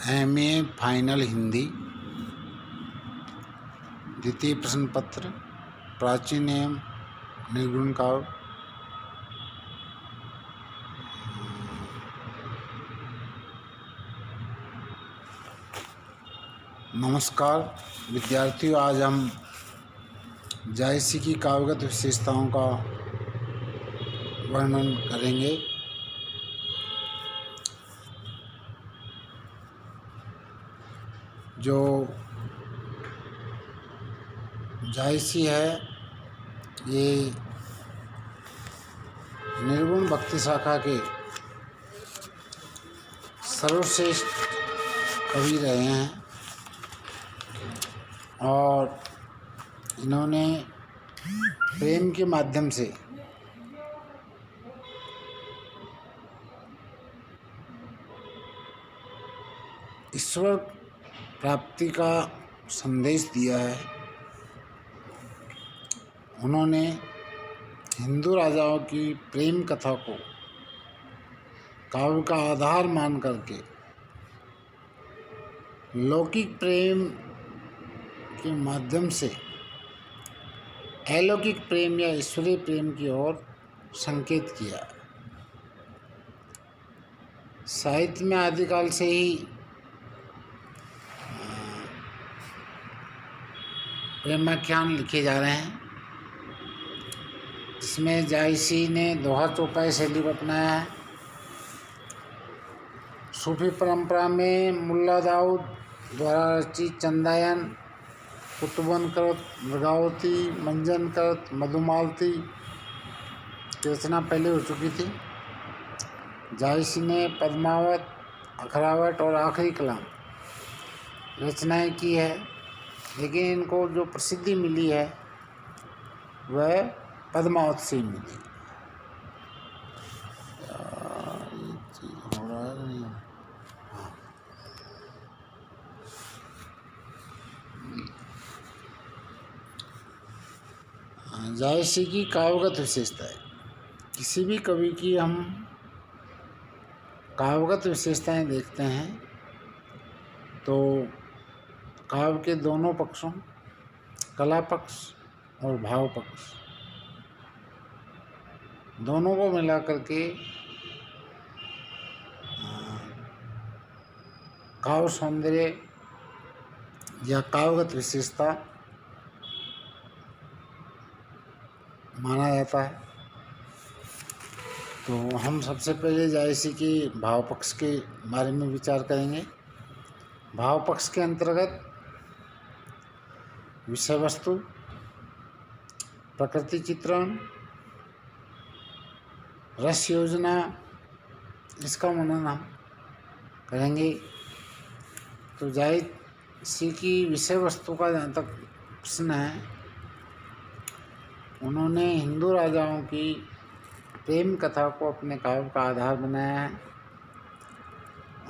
MA final Hindi द्वितीय प्रश्न पत्र प्राचीन एवं निर्गुण काव्य। नमस्कार विद्यार्थियों, आज हम जायसी की काव्यगत विशेषताओं का वर्णन करेंगे। जो जायसी है ये निर्गुण भक्ति शाखा के सर्वश्रेष्ठ कवि रहे हैं और इन्होंने प्रेम के माध्यम से ईश्वर प्राप्ति का संदेश दिया है। उन्होंने हिंदू राजाओं की प्रेम कथा को काव्य का आधार मान करके लौकिक प्रेम के माध्यम से अलौकिक प्रेम या ईश्वरीय प्रेम की ओर संकेत किया। साहित्य में आदिकाल से ही प्रेमाख्यान लिखे जा रहे हैं, जिसमें जायसी ने दोहा चौपाई शैली को अपनाया है। सूफी परंपरा में मुल्ला दाऊद द्वारा रचित चंदायन, कुतुबन करत, मृगावती, मंजन करत, मधुमालती की रचना पहले हो चुकी थी। जायसी ने पद्मावत, अखरावट और आखिरी कलाम रचनाएं की है, लेकिन इनको जो प्रसिद्धि मिली है वह पद्मावत से मिली। जायसी की काव्यगत विशेषताएं। किसी भी कवि की हम काव्यगत विशेषताएं देखते हैं तो काव्य के दोनों पक्षों, कला पक्ष और भाव पक्ष, दोनों को मिला करके काव्य सौंदर्य या काव्यगत विशेषता माना जाता है। तो हम सबसे पहले जायसी के भाव पक्ष के बारे में विचार करेंगे। भाव पक्ष के अंतर्गत विषय वस्तु, प्रकृति चित्रण, रस योजना, इसका वर्णन हम करेंगे। तो जायसी की विषय वस्तु का जहाँ तक प्रश्न है, उन्होंने हिंदू राजाओं की प्रेम कथा को अपने काव्य का आधार बनाया है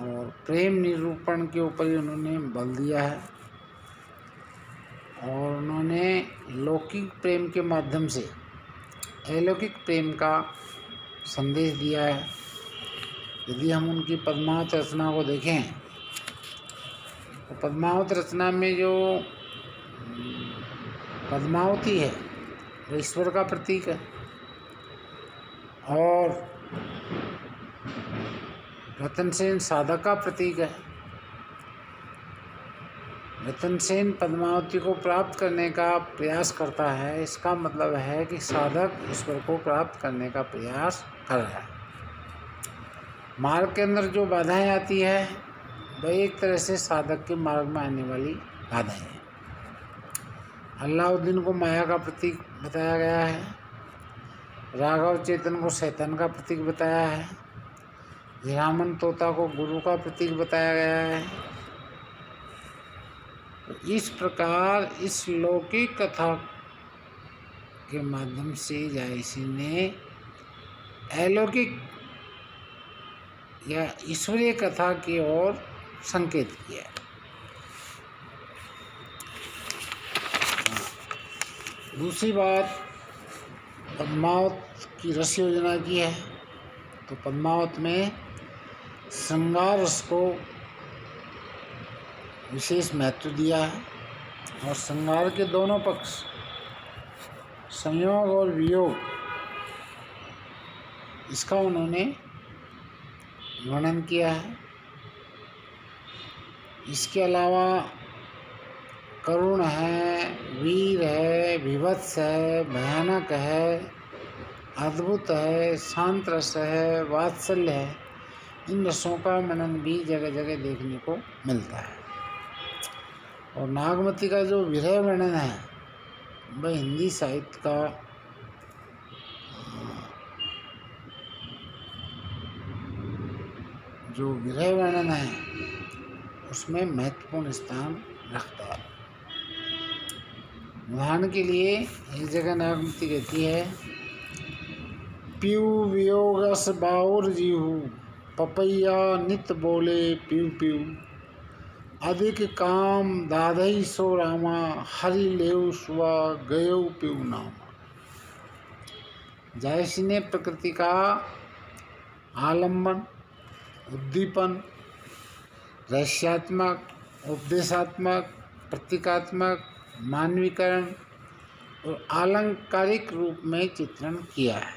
और प्रेम निरूपण के ऊपर ही उन्होंने बल दिया है और उन्होंने लौकिक प्रेम के माध्यम से अलौकिक प्रेम का संदेश दिया है। यदि हम उनकी पद्मावत रचना को देखें तो पद्मावत रचना में जो पद्मावती है वो ईश्वर का प्रतीक है और रतनसेन साधक का प्रतीक है। रतनसेन पद्मावती को प्राप्त करने का प्रयास करता है, इसका मतलब है कि साधक ईश्वर को प्राप्त करने का प्रयास कर रहा है। मार्ग के अंदर जो बाधाएं आती है वह एक तरह से साधक के मार्ग में आने वाली बाधाएं हैं। अल्लाउद्दीन को माया का प्रतीक बताया गया है, राघव चेतन को शैतान का प्रतीक बताया है, हीरामन तोता को गुरु का प्रतीक बताया गया है। तो इस प्रकार इस लौकिक कथा के माध्यम से जायसी ने अलौकिक या ईश्वरीय कथा की ओर संकेत किया। दूसरी बात, पद्मावत की रस योजना की है। तो पद्मावत में श्रृंगार रस को विशेष महत्व दिया है और श्रृंगार के दोनों पक्ष संयोग और वियोग इसका उन्होंने वर्णन किया है। इसके अलावा करुण है, वीर है, विभत्स है, भयानक है, अद्भुत है, शांत रस है, वात्सल्य है, इन रसों का वर्णन भी जगह जगह देखने को मिलता है। और नागमती का जो विरह वर्णन है वह हिंदी साहित्य का जो विरह वर्णन है उसमें महत्वपूर्ण स्थान रखता है। उदाहरण के लिए एक जगह नागमती कहती है, पीऊ वियोगस बाउर जीहू, पपैया नित बोले पीऊ पीऊ, अधिक काम दाधई सो रामा, हरि लेउ सुआ गयो पीऊ नामा। जायसी ने प्रकृति का आलम्बन, उद्दीपन, रहस्यात्मक, उपदेशात्मक, प्रतीकात्मक, मानवीकरण और आलंकारिक रूप में चित्रण किया है।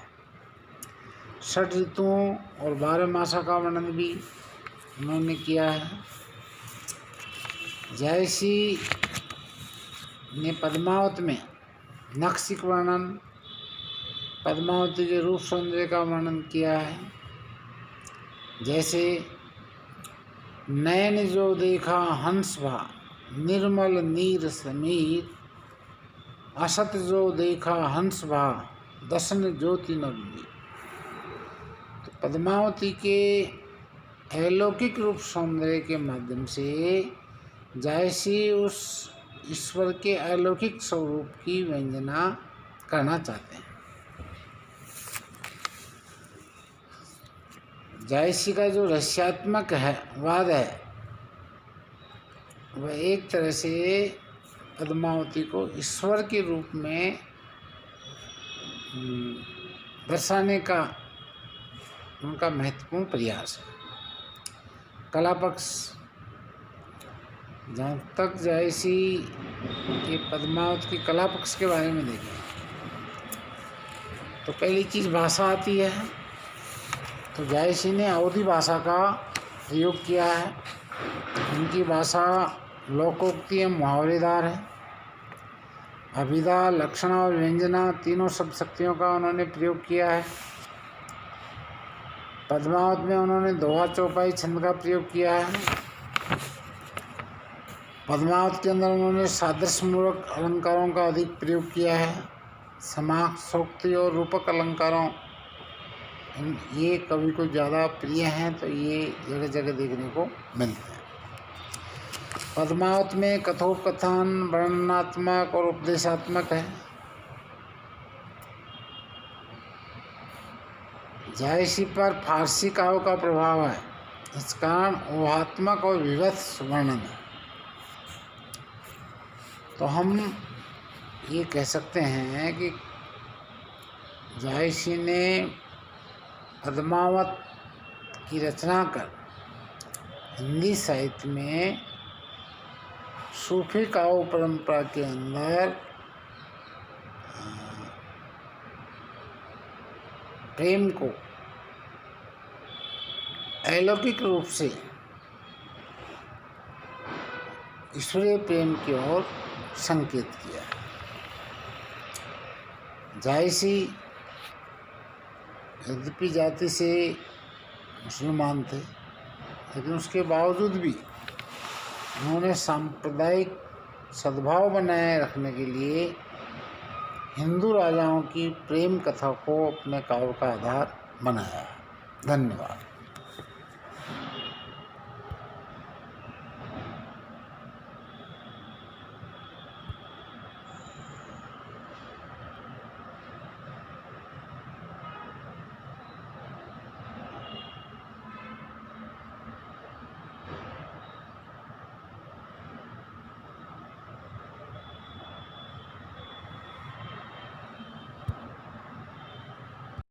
6 ऋतुओं और 12 मासा का वर्णन भी उन्होंने किया है। जायसी ने पद्मावत में नक्सिक वर्णन, पद्मावती के रूप सौंदर्य का वर्णन किया है। जैसे नयन जो देखा हंस भा, निर्मल नीर समीर, असत जो देखा हंस भा, दसन ज्योति नवनीर। तो पद्मावती के अलौकिक रूप सौंदर्य के माध्यम से जायसी उस ईश्वर के अलौकिक स्वरूप की व्यंजना करना चाहते हैं। जायसी का जो रहस्यात्मक है वाद है वह एक तरह से पद्मावती को ईश्वर के रूप में दर्शाने का उनका महत्वपूर्ण प्रयास है। कला पक्ष, जहाँ तक जायसी के पद्मावत की कला पक्ष के बारे में देखें तो पहली चीज़ भाषा आती है। तो जायसी ने अवधी भाषा का प्रयोग किया है। उनकी भाषा लोकोक्ति एवं मुहावरेदार है। अभिधा, लक्षण और व्यंजना तीनों शब्द शक्तियों का उन्होंने प्रयोग किया है। पद्मावत में उन्होंने दोहा चौपाई छंद का प्रयोग किया है। पद्मावत के अंदर उन्होंने सादृश्यमूलक अलंकारों का अधिक प्रयोग किया है। समास, सोक्ति और रूपक अलंकारों ये कवि को ज़्यादा प्रिय हैं, तो ये जगह जगह देखने को मिलते हैं। पद्मावत में कथोपकथन वर्णनात्मक और उपदेशात्मक है। जायसी पर फारसी काव्य का प्रभाव है, इस कारण ऊहात्मक और विभत्स वर्णन है। तो हम ये कह सकते हैं कि जायसी ने पद्मावत की रचना कर हिंदी साहित्य में सूफी काव्य परंपरा के अंदर प्रेम को अलौकिक रूप से ईश्वरीय प्रेम की ओर संकेत किया। जायसी यद्यपि जाति से मुसलमान थे, लेकिन उसके बावजूद भी उन्होंने सांप्रदायिक सद्भाव बनाए रखने के लिए हिंदू राजाओं की प्रेम कथा को अपने काव्य का आधार बनाया। धन्यवाद।